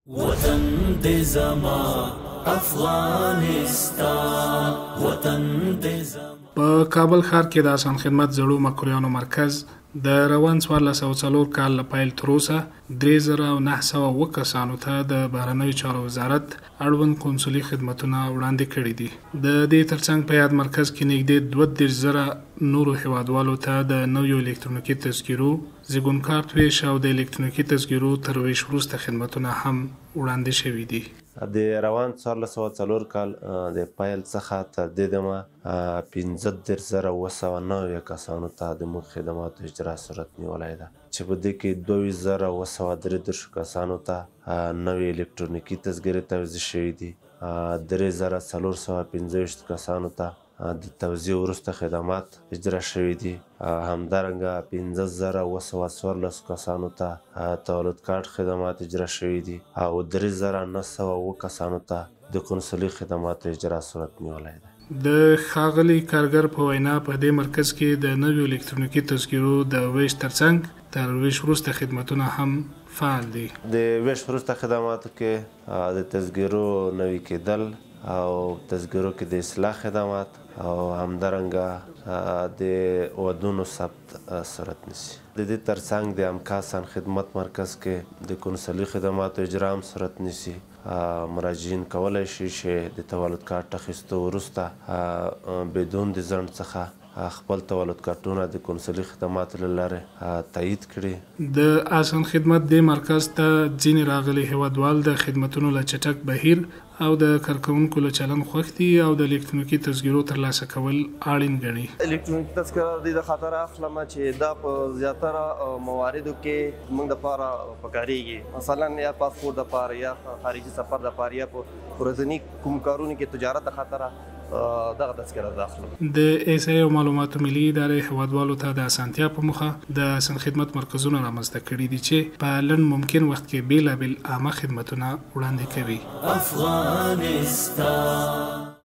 وطن دې زما افغانستان، وطن دې زما. په کابل ښار کې د آسان خدمت زړو مکرویانو مرکز د روان 1404 کال له پیل تر اوسه 3907 کسانو ته د بهرنیو چارو وزارت اړوند قونسلي خدمتونه وړاندې کړي دي. د دې ترڅنګ په یاد مرکز کې نږدې 32,000 نورو هیوادوالو ته د نویو الکترونیکي تذکیرو، زیږون کارت ویش او د الکترونیکي تذکیرو تر ویش وروسته خدمتونه هم وړاندې شوي دي. د روان 1404 کال د پیل څخه تر دې دمه 15,990 کسانو ته د موږ خدماتو اجرا صورت نیولی ده، چې په دې کې 2,233 کسانو ته نوې الکترونیکي تذکرې توزیع شوي دي، 3,425 کسانو ته د توزیع وروسته خدمات اجرا شوي دي، همدارنګه 15,214 کسانو ته تولد کارت خدمات اجرا شوي دي او 3,907 کسانو ته د قونسلي خدماتو اجرا صورت نیولی ده. د ښاغلي کارګر په وینا په دې مرکز کې د نویو الکترونیکي تذکیرو د ویش ترڅنګ تر ویش وروسته خدمتونه هم فعال دي. د ویش وروسته خدماتو کې د تذکیرو نوي کېدل او تذکیرو کې د اصلاح خدمات او همدارنګه د ودونو ثبت صورت نیسي. د دې ترڅنګ د امکاسان خدمت مرکز کې د قونسلي خدماتو اجرا هم صورت نیسي. مراجعین کولی شي چې د تولد کارت اخیستو وروسته بدون د ځنډ څخه خپل تولد کارتونه د قونسلي خدماتو له لارې تایید کړي. د آسان خدمت دې مرکز ته ځینې راغلي هیوادوال د خدمتونو له چټک بهیر او د کارکوونکو له چلند خوښ دي او د الکترونیکي تذکیرو ترلاسه کول اړین ګڼي. الکترونیکي تذکره د دې خاطر اخلم چې دا په زیاتره مواردو کې موږ دپاره پکارېږي، مثلا یا پاسپورټ دپاره یا خارجي سفر دپاره یا په ورځني کوم کارونو کې تجارت د خاطره دغه تذکره د اخلم. د ایس ای او معلوماتو ملي ادارې هیوادوالو ته د اسانتیا په موخه د آسان خدمت مرکزونه رامنځته کړي دي چې په لنډ ممکن وخت کې بیلابیل عامه خدمتونه وړاندې کوي. افغانستان